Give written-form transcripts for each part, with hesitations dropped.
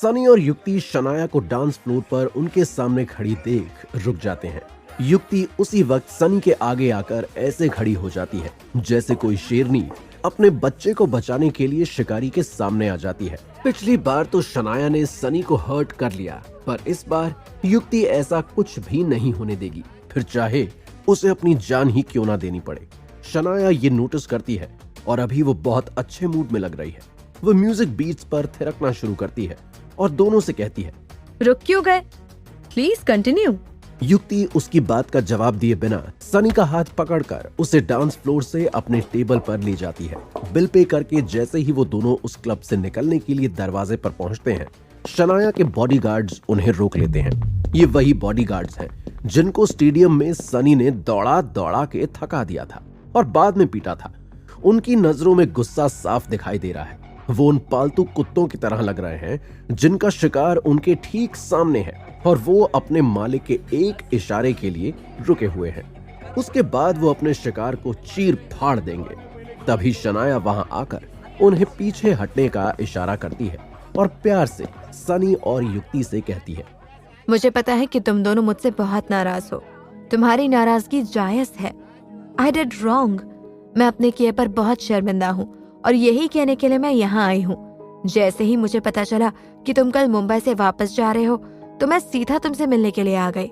सनी और युक्ति शनाया को डांस फ्लोर पर उनके सामने खड़ी देख रुक जाते हैं। युक्ति उसी वक्त सनी के आगे आकर ऐसे खड़ी हो जाती है जैसे कोई शेरनी अपने बच्चे को बचाने के लिए शिकारी के सामने आ जाती है। पिछली बार तो शनाया ने सनी को हर्ट कर लिया, पर इस बार युक्ति ऐसा कुछ भी नहीं होने देगी, फिर चाहे उसे अपनी जान ही क्यों ना देनी पड़े। शनाया ये नोटिस करती है और अभी वो बहुत अच्छे मूड में लग रही है। वो म्यूजिक बीट्स पर थिरकना शुरू करती है और दोनों से कहती है, रुक क्यों गए? Please continue. युक्ति उसकी बात का जवाब दिए बिना सनी का हाथ पकड़कर उसे डांस फ्लोर से अपने टेबल पर ले जाती है। बिल पे करके जैसे ही वो दोनों उस क्लब से निकलने के लिए दरवाजे पर पहुंचते हैं, शनाया के बॉडीगार्ड्स उन्हें रोक लेते हैं। ये वही बॉडीगार्ड्स हैं जिनको स्टेडियम में सनी ने दौड़ा दौड़ा के थका दिया था और बाद में पीटा था। उनकी नजरों में गुस्सा साफ दिखाई दे रहा है। वो उन पालतू कुत्तों की तरह लग रहे हैं जिनका शिकार उनके ठीक सामने है और वो अपने मालिक के एक इशारे के लिए रुके हुए हैं। उसके बाद वो अपने शिकार को चीर फाड़ देंगे। तभी शनाया वहां आकर उन्हें पीछे हटने का इशारा करती है और प्यार से सनी और युक्ति से कहती है, मुझे पता है कि तुम दोनों मुझसे बहुत नाराज हो। तुम्हारी नाराजगी जायज है। I did wrong. मैं अपने किए पर बहुत शर्मिंदा हूँ और यही कहने के लिए मैं यहाँ आई हूँ। जैसे ही मुझे पता चला कि तुम कल मुंबई से वापस जा रहे हो तो मैं सीधा तुमसे मिलने के लिए आ गई।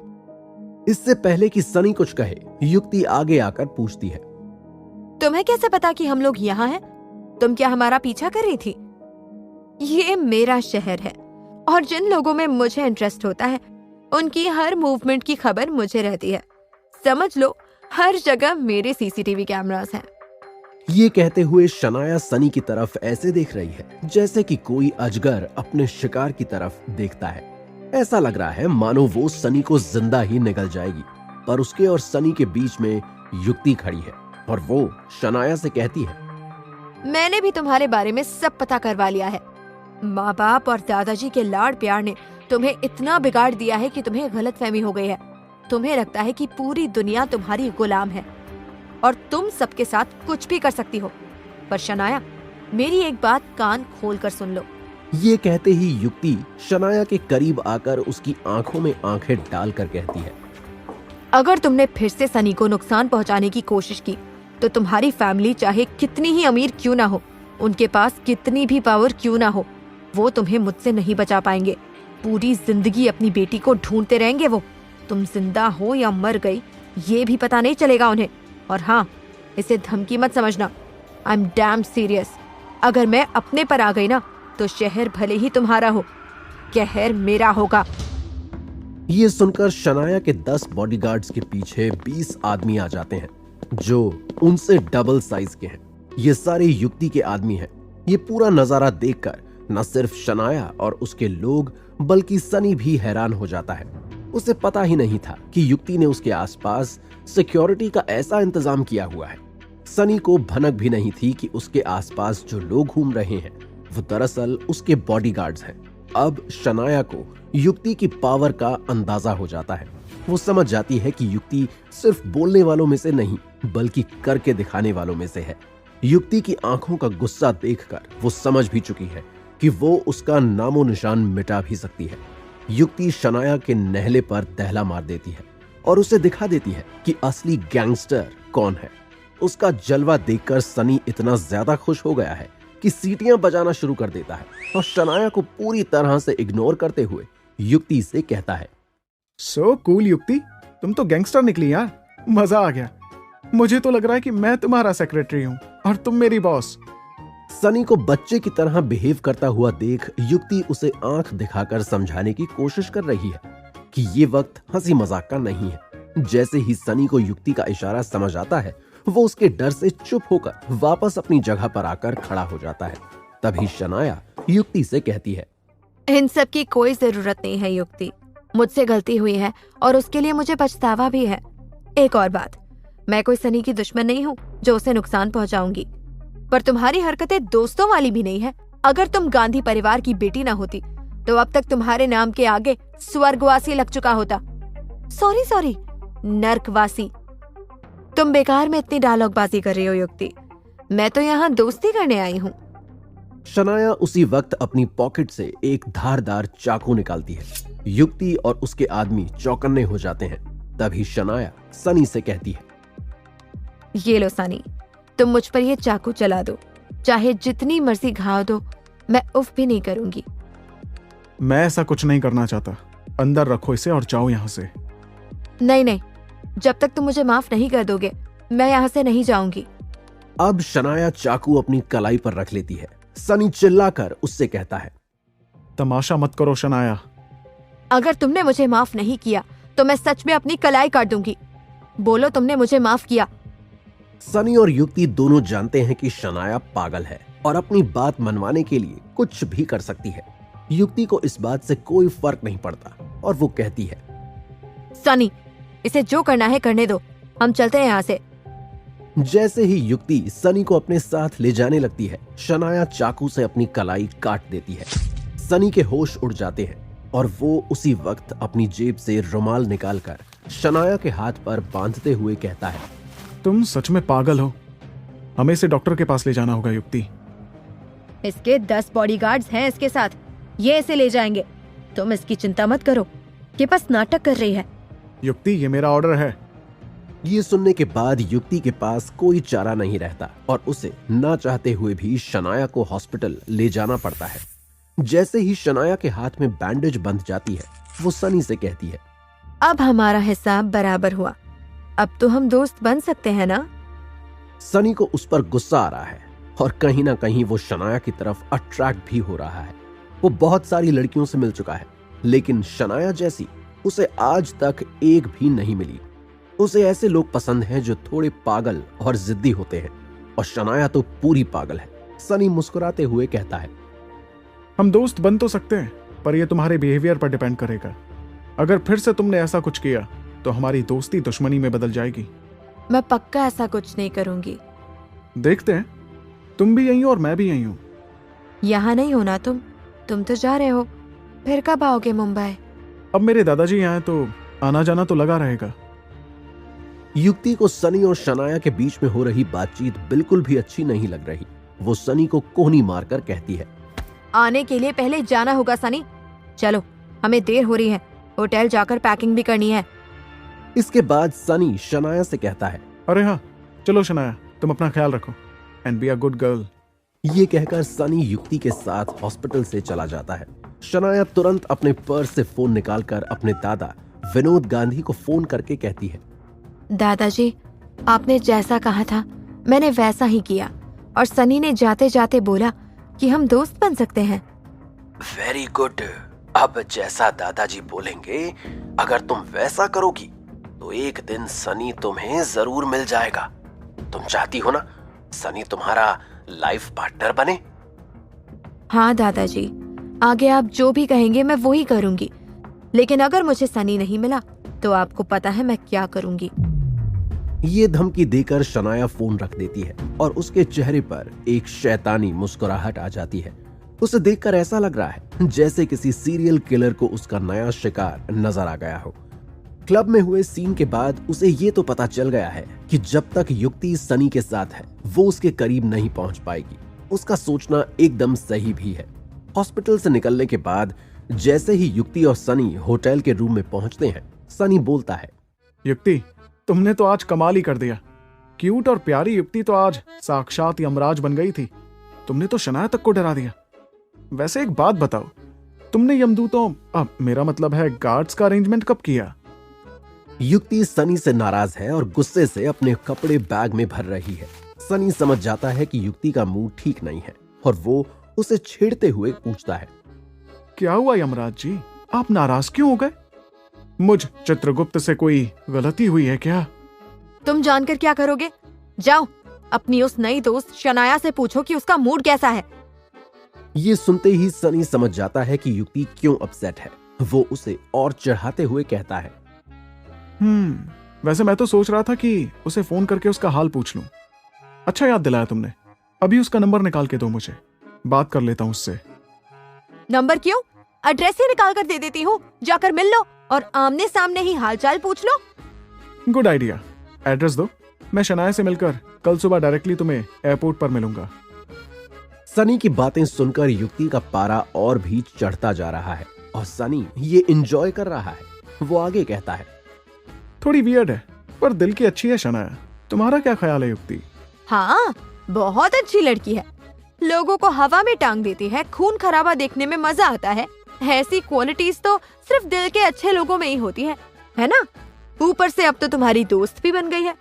इससे पहले कि सनी कुछ कहे, युक्ति आगे आकर पूछती है, तुम्हें कैसे पता कि हम लोग यहाँ हैं? तुम क्या हमारा पीछा कर रही थी? ये मेरा शहर है और जिन लोगों में मुझे इंटरेस्ट होता है उनकी हर मूवमेंट की खबर मुझे रहती है। समझ लो हर जगह मेरे सीसीटीवी कैमरास हैं। ये कहते हुए शनाया सनी की तरफ ऐसे देख रही है जैसे कि कोई अजगर अपने शिकार की तरफ देखता है। ऐसा लग रहा है मानो वो सनी को जिंदा ही निगल जाएगी, पर उसके और सनी के बीच में युक्ति खड़ी है और वो शनाया से कहती है, मैंने भी तुम्हारे बारे में सब पता करवा लिया है। माँ बाप और दादाजी के लाड़ प्यार ने तुम्हें इतना बिगाड़ दिया है कि तुम्हें गलतफहमी हो गई है। तुम्हें लगता है कि पूरी दुनिया तुम्हारी गुलाम है और तुम सबके साथ कुछ भी कर सकती हो। पर शनाया, मेरी एक बात कान खोल कर सुन लो। ये कहते ही युक्ति शनाया के करीब आकर उसकी आंखों में आंखें डालकर कहती है, अगर तुमने फिर से सनी को नुकसान पहुंचाने की कोशिश की तो तुम्हारी फैमिली चाहे कितनी ही अमीर क्यों ना हो, उनके पास कितनी भी पावर क्यों ना हो, वो तुम्हें मुझसे नहीं बचा पाएंगे। पूरी जिंदगी अपनी बेटी को ढूंढते रहेंगे वो। तुम जिंदा हो या मर गई ये भी पता नहीं चलेगा उन्हें। और हाँ, इसे धमकी मत समझना। I am damn serious. अगर मैं अपने पर आ गई ना तो शहर भले ही तुम्हारा हो, कहर मेरा होगा। ये सुनकर शनाया के 10 बॉडीगार्ड्स के पीछे 20 आदमी आ जाते हैं जो उनसे डबल साइज के हैं। ये सारे युक्ति के आदमी हैं। ये पूरा नजारा देखकर न सिर्फ शनाया और उसके लोग बल्कि सनी भी हैरान हो जाता है। उसे पता ही नहीं था कि युक्ति ने उसके आसपास सिक्योरिटी का ऐसा इंतजाम किया हुआ है। सनी को भनक भी नहीं थी कि उसके आसपास जो लोग घूम रहे हैं वो दरअसल उसके बॉडीगार्ड्स हैं। अब शनाया को युक्ति की पावर का अंदाजा हो जाता है। वो समझ जाती है कि युक्ति सिर्फ बोलने वालों में से नहीं बल्कि करके दिखाने वालों में से है। युक्ति की आंखों का गुस्सा देखकर वो समझ भी चुकी है कि वो उसका नामो निशान मिटा भी सकती है। युक्ति शनाया के नहले पर दहला मार देती है और उसे दिखा देती है कि असली गैंगस्टर कौन है। उसका जलवा देखकर सनी इतना ज्यादा खुश हो गया है कि सीटियां बजाना शुरू कर देता है और शनाया को पूरी तरह से इग्नोर करते हुए युक्ति से कहता है, सो कूल युक्ति, तुम तो गैंगस्टर निकली यार। मजा आ गया। मुझे तो लग रहा है कि मैं तुम्हारा सेक्रेटरी हूँ और तुम मेरी बॉस। सनी को बच्चे की तरह बिहेव करता हुआ देख युक्ति उसे आंख दिखाकर समझाने की कोशिश कर रही है कि ये वक्त हंसी मजाक का नहीं है। जैसे ही सनी को युक्ति का इशारा समझ आता है वो उसके डर से चुप होकर वापस अपनी जगह पर आकर खड़ा हो जाता है। तभी शनाया युक्ति से कहती है, इन सब की कोई जरूरत नहीं है युक्ति। मुझसे गलती हुई है और उसके लिए मुझे पछतावा भी है। एक और बात, मैं कोई सनी की दुश्मन नहीं हूँ जो उसे नुकसान पहुंचाऊंगी, पर तुम्हारी हरकतें दोस्तों वाली भी नहीं है। अगर तुम गांधी परिवार की बेटी ना होती तो अब तक तुम्हारे नाम के आगे स्वर्गवासी लग चुका होता। सॉरी, नर्कवासी। तुम बेकार में इतनी डायलॉगबाजी कर रही हो युक्ति। मैं तो यहाँ दोस्ती करने आई हूँ। शनाया उसी वक्त अपनी पॉकेट से एक धारदार चाकू निकालती है। युक्ति और उसके आदमी चौकन्ने हो जाते हैं। तभी शनाया सनी से कहती है, ये लो सनी, तुम मुझ पर ये चाकू चला दो, चाहे जितनी मर्जी घाव दो, मैं उफ भी नहीं करूंगी। मैं ऐसा कुछ नहीं करना चाहता। अंदर रखो इसे और जाओ यहां से। नहीं नहीं, जब तक तुम मुझे माफ नहीं कर दोगे मैं यहाँ से नहीं जाऊंगी। अब शनाया चाकू अपनी कलाई पर रख लेती है। सनी चिल्लाकर उससे कहता है, तमाशा मत करो शनाया। अगर तुमने मुझे माफ नहीं किया तो मैं सच में अपनी कलाई काट दूंगी। बोलो तुमने मुझे माफ किया। सनी और युक्ति दोनों जानते हैं कि शनाया पागल है और अपनी बात मनवाने के लिए कुछ भी कर सकती है। युक्ति को इस बात से कोई फर्क नहीं पड़ता और वो कहती है, सनी, इसे जो करना है करने दो, हम चलते हैं यहाँ से। जैसे ही युक्ति सनी को अपने साथ ले जाने लगती है, शनाया चाकू से अपनी कलाई काट देती है। सनी के होश उड़ जाते हैं और वो उसी वक्त अपनी जेब से रुमाल निकालकर शनाया के हाथ पर बांधते हुए कहता है, तुम सच में पागल हो। हमें इसे डॉक्टर के पास ले जाना होगा युक्ति। इसके 10 बॉडीगार्ड्स हैं इसके साथ, ये इसे ले जाएंगे। तुम इसकी चिंता मत करो, ये बस नाटक कर रही है। युक्ति, ये मेरा ऑर्डर है। ये सुनने के बाद युक्ति के पास कोई चारा नहीं रहता और उसे ना चाहते हुए भी शनाया को हॉस्पिटल ले जाना पड़ता है। जैसे ही शनाया के हाथ में बैंडेज बंध जाती है, वो सनी से कहती है, अब हमारा हिसाब बराबर हुआ, अब तो हम दोस्त बन सकते हैं ना। सनी को उस पर गुस्सा आ रहा है और कहीं ना कहीं वो शनाया की तरफ अट्रैक्ट भी हो रहा है। वो बहुत सारी लड़कियों से मिल चुका है, लेकिन शनाया जैसी उसे आज तक एक भी नहीं मिली। उसे ऐसे लोग पसंद हैं जो थोड़े पागल और जिद्दी होते हैं, और शनाया तो पूरी पागल है। सनी मुस्कुराते हुए कहता है, हम दोस्त बन तो सकते हैं, पर यह तुम्हारे बिहेवियर पर डिपेंड करेगा। अगर फिर से तुमने ऐसा कुछ किया तो हमारी दोस्ती दुश्मनी में बदल जाएगी। मैं पक्का ऐसा कुछ नहीं करूंगी। देखते हैं, तुम भी यहीं हो और मैं भी यहीं हूं। यहाँ नहीं होना तुम तो जा रहे हो, फिर कब आओगे मुंबई? अब मेरे दादाजी यहाँ हैं तो आना जाना तो लगा रहेगा। युक्ति को सनी और शनाया के बीच में हो रही बातचीत बिल्कुल भी अच्छी नहीं लग रही। वो सनी को कोहनी मारकर कहती है, आने के लिए पहले जाना होगा सनी। चलो, हमें देर हो रही है, होटल जाकर पैकिंग भी करनी है। इसके बाद सनी शनाया से कहता है, अरे हाँ, चलो शनाया, तुम अपना ख्याल रखो and be a good girl. ये कहकर सनी युक्ति के साथ हॉस्पिटल से चला जाता है। शनाया तुरंत अपने पर्स से फोन निकालकर अपने दादा विनोद गांधी को फोन करके कहती है, दादाजी, आपने जैसा कहा था मैंने वैसा ही किया, और सनी ने जाते जाते बोला कि हम दोस्त बन सकते हैं। Very good. अब जैसा दादाजी बोलेंगे, अगर तुम वैसा करोगी तो एक दिन सनी तुम्हें जरूर मिल जाएगा। तुम चाहती हो ना सनी तुम्हारा लाइफ पार्टनर बने? हाँ दादाजी, आगे आप जो भी कहेंगे मैं वो ही करूंगी, लेकिन अगर मुझे सनी नहीं मिला तो आपको पता है मैं क्या करूंगी। ये धमकी देकर शनाया फोन रख देती है और उसके चेहरे पर एक शैतानी मुस्कुराहट आ जाती है। उसे देखकर ऐसा लग रहा है जैसे किसी सीरियल किलर को उसका नया शिकार नजर आ गया हो। क्लब में हुए सीन के बाद उसे ये तो पता चल गया है कि जब तक युक्ति सनी के साथ है वो उसके करीब नहीं पहुंच पाएगी। उसका सोचना एकदम सही भी है। हॉस्पिटल से निकलने के बाद जैसे ही युक्ति और सनी होटल के रूम में पहुंचते हैं, सनी बोलता है, युक्ति, तुमने तो आज कमाल ही कर दिया। क्यूट और प्यारी युक्ति तो आज साक्षात यमराज बन गई थी। तुमने तो शनाया तक को डरा दिया। वैसे एक बात बताओ, तुमने यमदूतों, अब मेरा मतलब है गार्ड्स का अरेंजमेंट कब किया? युक्ति सनी से नाराज है और गुस्से से अपने कपड़े बैग में भर रही है। सनी समझ जाता है कि युक्ति का मूड ठीक नहीं है और वो उसे छेड़ते हुए पूछता है, क्या हुआ यमराज जी, आप नाराज क्यों हो गए? मुझ चित्रगुप्त से कोई गलती हुई है क्या? तुम जानकर क्या करोगे? जाओ अपनी उस नई दोस्त शनाया से पूछो कि उसका मूड कैसा है। ये सुनते ही सनी समझ जाता है कि युक्ति क्यों अपसेट है। वो उसे और चढ़ाते हुए कहता है, वैसे मैं तो सोच रहा था कि उसे फोन करके उसका हाल पूछ लूं। अच्छा याद दिलाया तुमने। अभी उसका नंबर निकाल के दो, मुझे बात कर लेता हूं उससे। नंबर क्यों? एड्रेस ही निकाल कर दे देती हूँ, जाकर मिल लो और आमने सामने ही हालचाल पूछ लो। Good idea. एड्रेस दो, मैं शनाया से मिलकर कल सुबह डायरेक्टली तुम्हें एयरपोर्ट पर मिलूंगा। सनी की बातें सुनकर युक्ति का पारा और भी चढ़ता जा रहा है और सनी ये एंजॉय कर रहा है। वो आगे कहता है, थोड़ी वियर्ड है पर दिल की अच्छी है शनाया। तुम्हारा क्या ख्याल है युक्ति? हाँ, बहुत अच्छी लड़की है। लोगों को हवा में टांग देती है, खून खराबा देखने में मजा आता है। ऐसी क्वालिटीज तो सिर्फ दिल के अच्छे लोगों में ही होती है ना? ऊपर से अब तो तुम्हारी दोस्त भी बन गई है।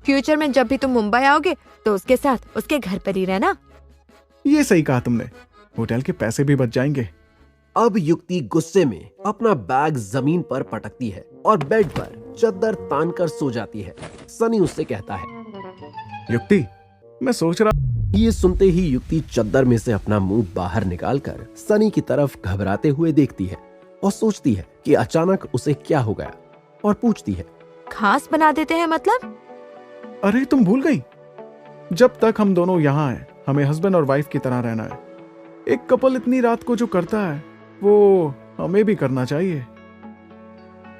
फ्यूचर में जब भी तुम मुंबई आओगे तो उसके साथ उसके घर पर ही रहना। ये सही कहा तुमने, होटल के पैसे भी बच जाएंगे। अब युक्ति गुस्से में अपना बैग जमीन पर पटकती है और बेड पर चादर तानकर सो जाती है। सनी उससे कहता है, युक्ति मैं सोच रहा। ये सुनते ही युक्ति चादर में से अपना मुंह बाहर निकालकर सनी की तरफ घबराते हुए देखती है और सोचती है कि अचानक उसे क्या हो गया और पूछती है, खास बना देते हैं मतलब? अरे तुम भूल गई, जब तक हम दोनों यहाँ हैं हमें हस्बैंड और वाइफ की तरह रहना है। एक कपल इतनी रात को जो करता है वो हमें भी करना चाहिए।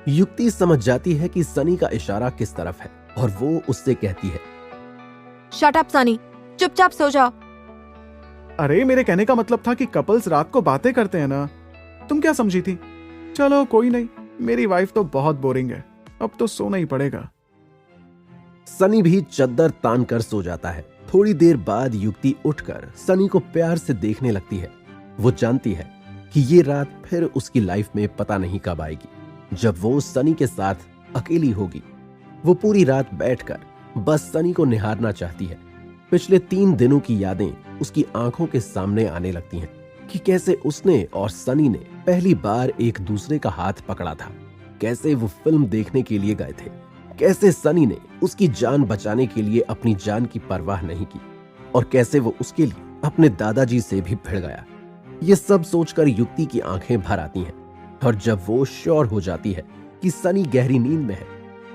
युक्ति समझ जाती है कि सनी का इशारा किस तरफ है और वो उससे कहती है, शट अप सनी, चुपचाप सो जाओ। अरे मेरे कहने का मतलब था कि कपल्स रात को बातें करते हैं ना, तुम क्या समझी थी? चलो कोई नहीं, मेरी वाइफ तो बहुत बोरिंग है, अब तो सोना ही पड़ेगा। सनी भी चादर तान कर सो जाता है। थोड़ी देर बाद युक्ति उठकर सनी को प्यार से देखने लगती है। वो जानती है कि ये रात फिर उसकी लाइफ में पता नहीं कब आएगी, जब वो सनी के साथ अकेली होगी। वो पूरी रात बैठकर बस सनी को निहारना चाहती है। पिछले 3 दिनों की यादें उसकी आंखों के सामने आने लगती हैं कि कैसे उसने और सनी ने पहली बार एक दूसरे का हाथ पकड़ा था, कैसे वो फिल्म देखने के लिए गए थे, कैसे सनी ने उसकी जान बचाने के लिए अपनी जान की परवाह नहीं की और कैसे वो उसके लिए अपने दादाजी से भी भिड़ गया। ये सब सोचकर युक्ति की आंखें भर आती हैं और जब वो श्योर हो जाती है कि सनी गहरी नींद में है,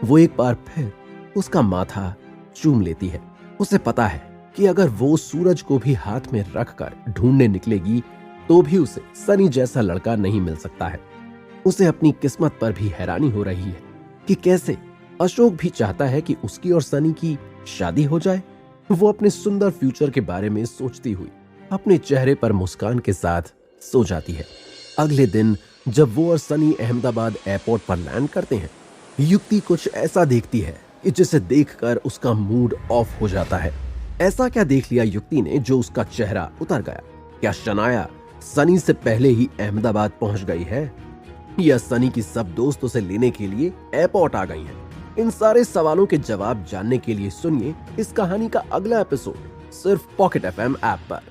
वो एक बार फिर उसका माथा चूम लेती है। उसे पता है कि अगर वो सूरज को भी हाथ में रखकर ढूंढने निकलेगी तो भी उसे सनी जैसा लड़का नहीं मिल सकता है। उसे अपनी किस्मत पर भी हैरानी हो रही है कि कैसे अशोक भी चाहता है कि उसकी और सनी की शादी हो जाए। वो अपने सुंदर फ्यूचर के बारे में सोचती हुई अपने चेहरे पर मुस्कान के साथ सो जाती है। अगले दिन जब वो और सनी अहमदाबाद एयरपोर्ट पर लैंड करते हैं, युक्ति कुछ ऐसा देखती है कि जिसे देखकर उसका मूड ऑफ हो जाता है। ऐसा क्या देख लिया युक्ति ने जो उसका चेहरा उतर गया? क्या शनाया सनी से पहले ही अहमदाबाद पहुंच गई है या सनी की सब दोस्त उसे लेने के लिए एयरपोर्ट आ गई हैं? इन सारे सवालों के जवाब जानने के लिए सुनिए इस कहानी का अगला एपिसोड सिर्फ पॉकेट FM ऐप पर।